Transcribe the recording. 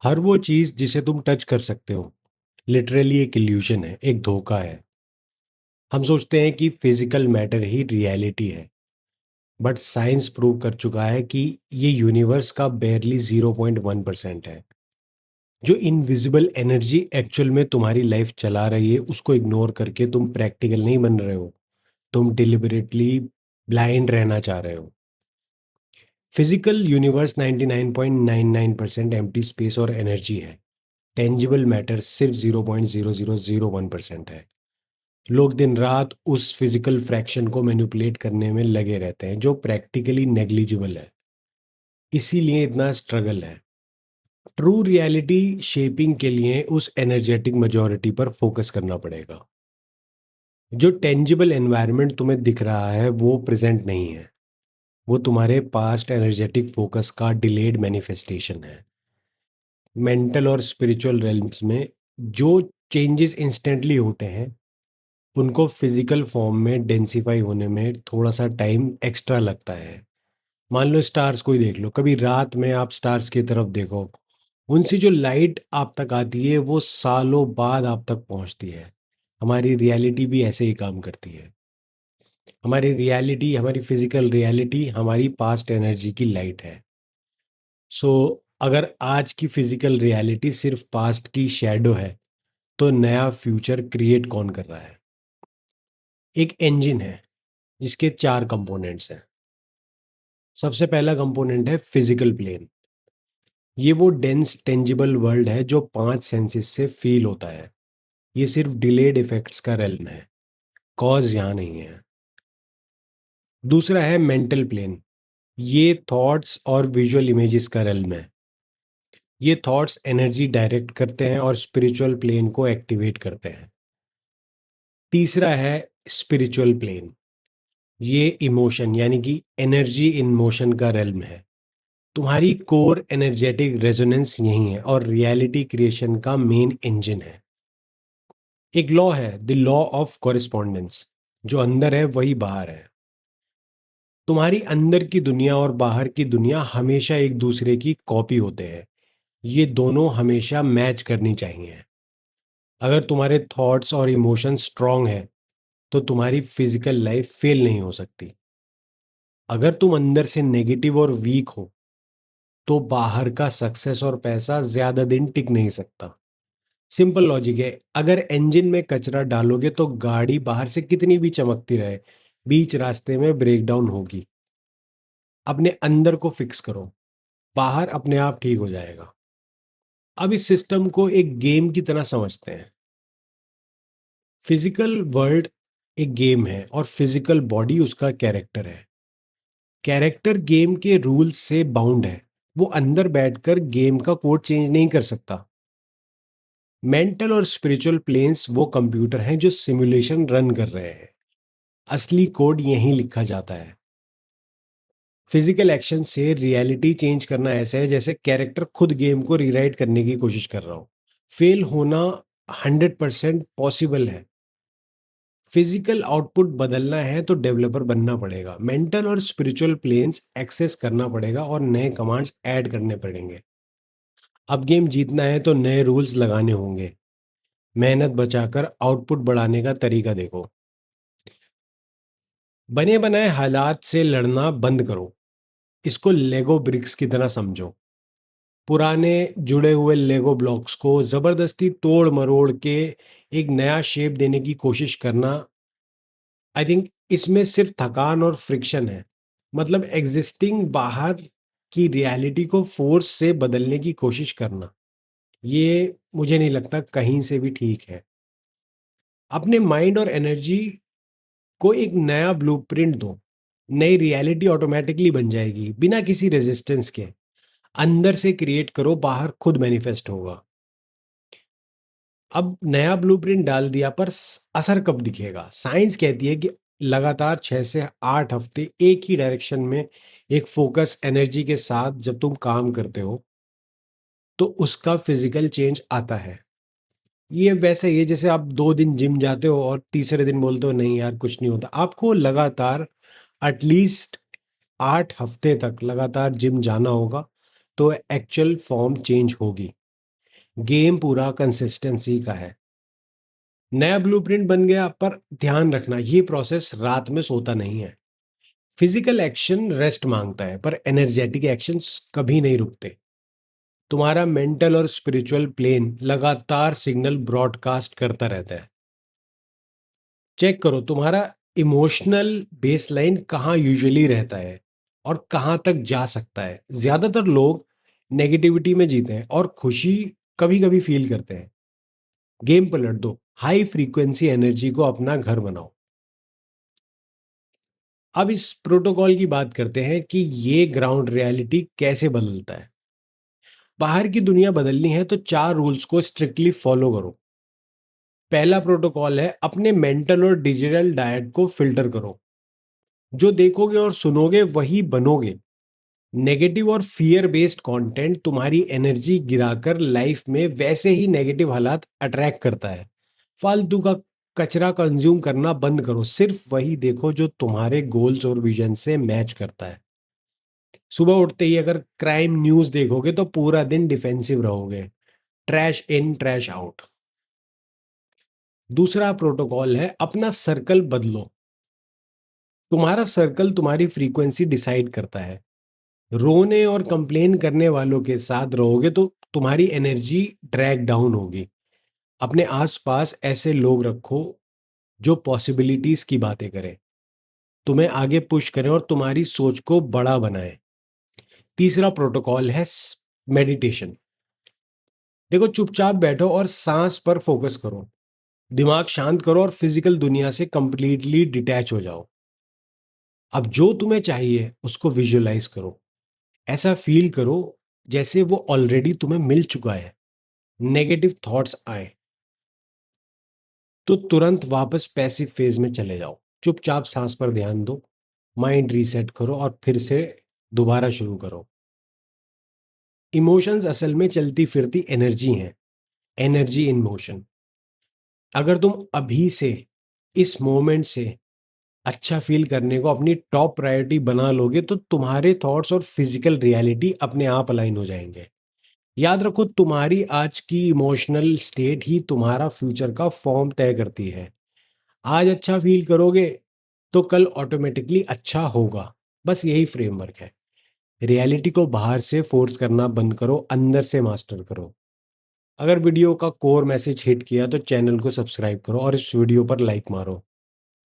हर वो चीज जिसे तुम टच कर सकते हो लिटरली एक इल्यूशन है, एक धोखा है। हम सोचते हैं कि फिजिकल मैटर ही रियलिटी है, बट साइंस प्रूव कर चुका है कि ये यूनिवर्स का बेयरली 0.1% है। जो इनविजिबल एनर्जी एक्चुअल में तुम्हारी लाइफ चला रही है, उसको इग्नोर करके तुम प्रैक्टिकल नहीं बन रहे हो, तुम डिलिबरेटली ब्लाइंड रहना चाह रहे हो। फिजिकल यूनिवर्स 99.99% एम्प्टी स्पेस और एनर्जी है। टेंजिबल मैटर सिर्फ 0.0001% है। लोग दिन रात उस फिजिकल फ्रैक्शन को मैनिपुलेट करने में लगे रहते हैं जो प्रैक्टिकली नेग्लिजिबल है। इसीलिए इतना स्ट्रगल है। ट्रू रियलिटी शेपिंग के लिए उस एनर्जेटिक मेजॉरिटी पर फोकस करना पड़ेगा। जो टेंजिबल एनवायरनमेंट तुम्हें दिख रहा है वो प्रेजेंट नहीं है, वो तुम्हारे पास्ट एनर्जेटिक फोकस का डिलेड मैनिफेस्टेशन है। मेंटल और स्पिरिचुअल रेल्म्स में जो चेंजेस इंस्टेंटली होते हैं, उनको फिजिकल फॉर्म में डेंसिफाई होने में थोड़ा सा टाइम एक्स्ट्रा लगता है। मान लो स्टार्स को ही देख लो, कभी रात में आप स्टार्स की तरफ देखो, उनसे जो लाइट आप तक आती है वो सालों बाद आप तक पहुंचती है। हमारी रियलिटी भी ऐसे ही काम करती है। हमारी रियलिटी, हमारी फिजिकल रियलिटी हमारी पास्ट एनर्जी की लाइट है। सो अगर आज की फिजिकल रियलिटी सिर्फ पास्ट की शैडो है, तो नया फ्यूचर क्रिएट कौन कर रहा है? एक इंजन है जिसके चार कंपोनेंट्स हैं। सबसे पहला कंपोनेंट है फिजिकल प्लेन। ये वो डेंस टेंजिबल वर्ल्ड है जो पांच सेंसेस से फील होता है। ये सिर्फ डिलेड इफेक्ट्स का रेल्म है, कॉज यहाँ नहीं है। दूसरा है मेंटल प्लेन। ये थॉट्स और विजुअल इमेजेस का रेल्म है। ये थॉट्स एनर्जी डायरेक्ट करते हैं और स्पिरिचुअल प्लेन को एक्टिवेट करते हैं। तीसरा है स्पिरिचुअल प्लेन। ये इमोशन यानी कि एनर्जी इन मोशन का रेल्म है। तुम्हारी कोर एनर्जेटिक रेजोनेंस यही है और रियलिटी क्रिएशन का मेन इंजन है। एक लॉ है, द लॉ ऑफ कॉरेस्पॉन्डेंस। जो अंदर है वही बाहर है। तुम्हारी अंदर की दुनिया और बाहर की दुनिया हमेशा एक दूसरे की कॉपी होते हैं। ये दोनों हमेशा मैच करनी चाहिए। अगर तुम्हारे थॉट्स और इमोशंस स्ट्रांग है, तो तुम्हारी फिजिकल लाइफ फेल नहीं हो सकती। अगर तुम अंदर से नेगेटिव और वीक हो, तो बाहर का सक्सेस और पैसा ज्यादा दिन टिक नहीं सकता। सिंपल लॉजिक है, अगर इंजन में कचरा डालोगे तो गाड़ी बाहर से कितनी भी चमकती रहे, बीच रास्ते में ब्रेकडाउन होगी। अपने अंदर को फिक्स करो, बाहर अपने आप ठीक हो जाएगा। अब इस सिस्टम को एक गेम की तरह समझते हैं। फिजिकल वर्ल्ड एक गेम है और फिजिकल बॉडी उसका कैरेक्टर है। कैरेक्टर गेम के रूल्स से बाउंड है। वो अंदर बैठकर गेम का कोड चेंज नहीं कर सकता। मेंटल और स्पिरिचुअल प्लेन्स वो कंप्यूटर हैं जो सिमुलेशन रन कर रहे हैं। असली कोड यहीं लिखा जाता है। फिजिकल एक्शन से रियलिटी चेंज करना ऐसा है जैसे कैरेक्टर खुद गेम को रीराइट करने की कोशिश कर रहा हो। फेल होना 100% पॉसिबल है। फिजिकल आउटपुट बदलना है तो डेवलपर बनना पड़ेगा, मेंटल और स्पिरिचुअल प्लेन्स एक्सेस करना पड़ेगा और नए कमांड्स ऐड करने पड़ेंगे। अब गेम जीतना है तो नए रूल्स लगाने होंगे। मेहनत बचाकर आउटपुट बढ़ाने का तरीका देखो। बने बनाए हालात से लड़ना बंद करो। इसको लेगो ब्रिक्स की तरह समझो। पुराने जुड़े हुए लेगो ब्लॉक्स को जबरदस्ती तोड़ मरोड़ के एक नया शेप देने की कोशिश करना, आई थिंक इसमें सिर्फ थकान और फ्रिक्शन है। मतलब एग्जिस्टिंग बाहर की रियलिटी को फोर्स से बदलने की कोशिश करना, ये मुझे नहीं लगता कहीं से भी ठीक है। अपने माइंड और एनर्जी को एक नया ब्लूप्रिंट दो। नई रियलिटी ऑटोमेटिकली बन जाएगी बिना किसी रेजिस्टेंस के। अंदर से क्रिएट करो, बाहर खुद मैनिफेस्ट होगा। अब नया ब्लूप्रिंट डाल दिया पर असर कब दिखेगा? साइंस कहती है कि लगातार 6 से 8 हफ्ते एक ही डायरेक्शन में एक फोकस एनर्जी के साथ जब तुम काम करते हो, तो उसका फिजिकल चेंज आता है। ये वैसे ही है जैसे आप 2 दिन जिम जाते हो और तीसरे दिन बोलते हो नहीं यार कुछ नहीं होता। आपको लगातार एटलीस्ट 8 हफ्ते तक लगातार जिम जाना होगा, तो एक्चुअल फॉर्म चेंज होगी। गेम पूरा कंसिस्टेंसी का है। नया ब्लूप्रिंट बन गया, पर ध्यान रखना ये प्रोसेस रात में सोता नहीं है। फिजिकल एक्शन रेस्ट मांगता है, पर एनर्जेटिक एक्शंस कभी नहीं रुकते। तुम्हारा मेंटल और स्पिरिचुअल प्लेन लगातार सिग्नल ब्रॉडकास्ट करता रहता है। चेक करो तुम्हारा इमोशनल बेसलाइन कहाँ यूजुअली रहता है और कहाँ तक जा सकता है। ज्यादातर लोग नेगेटिविटी में जीते हैं और खुशी कभी कभी फील करते हैं। गेम पलट दो, हाई फ्रीक्वेंसी एनर्जी को अपना घर बनाओ। अब इस प्रोटोकॉल की बात करते हैं कि ये ग्राउंड रियलिटी कैसे बदलता है। बाहर की दुनिया बदलनी है तो 4 रूल्स को स्ट्रिक्टली फॉलो करो। पहला प्रोटोकॉल है, अपने मेंटल और डिजिटल डाइट को फिल्टर करो। जो देखोगे और सुनोगे वही बनोगे। नेगेटिव और फियर बेस्ड कंटेंट तुम्हारी एनर्जी गिराकर लाइफ में वैसे ही नेगेटिव हालात अट्रैक्ट करता है। फालतू का कचरा कंज्यूम करना बंद करो, सिर्फ वही देखो जो तुम्हारे गोल्स और विजन से मैच करता है। सुबह उठते ही अगर क्राइम न्यूज़ देखोगे तो पूरा दिन डिफेंसिव रहोगे। ट्रैश इन ट्रैश आउट। दूसरा प्रोटोकॉल है, अपना सर्कल बदलो। तुम्हारा सर्कल तुम्हारी फ्रीक्वेंसी डिसाइड करता है। रोने और कंप्लेन करने वालों के साथ रहोगे तो तुम्हारी एनर्जी ड्रैग डाउन होगी। अपने आसपास ऐसे लोग रखो जो पॉसिबिलिटीज की बातें करें, तुम्हें आगे पुश करें और तुम्हारी सोच को बड़ा बनाए। तीसरा प्रोटोकॉल है मेडिटेशन। देखो, चुपचाप बैठो और सांस पर फोकस करो। दिमाग शांत करो और फिजिकल दुनिया से कंप्लीटली डिटैच हो जाओ। अब जो तुम्हें चाहिए उसको विजुअलाइज करो। ऐसा फील करो जैसे वो ऑलरेडी तुम्हें मिल चुका है। नेगेटिव थॉट्स आए तो तुरंत वापस पैसिव फेज में चले जाओ। चुपचाप सांस पर ध्यान दो, माइंड रीसेट करो और फिर से दोबारा शुरू करो। इमोशंस असल में चलती फिरती एनर्जी हैं। Energy in motion. अगर तुम अभी से, इस मोमेंट से अच्छा फील करने को अपनी टॉप प्रायोरिटी बना लोगे तो तुम्हारे थॉट्स और फिजिकल रियलिटी अपने आप अलाइन हो जाएंगे। याद रखो, तुम्हारी आज की इमोशनल स्टेट ही तुम्हारा फ्यूचर का फॉर्म तय करती है। आज अच्छा फील करोगे तो कल ऑटोमेटिकली अच्छा होगा। बस यही फ्रेमवर्क है। रियलिटी को बाहर से फोर्स करना बंद करो, अंदर से मास्टर करो। अगर वीडियो का कोर मैसेज हिट किया तो चैनल को सब्सक्राइब करो और इस वीडियो पर लाइक मारो।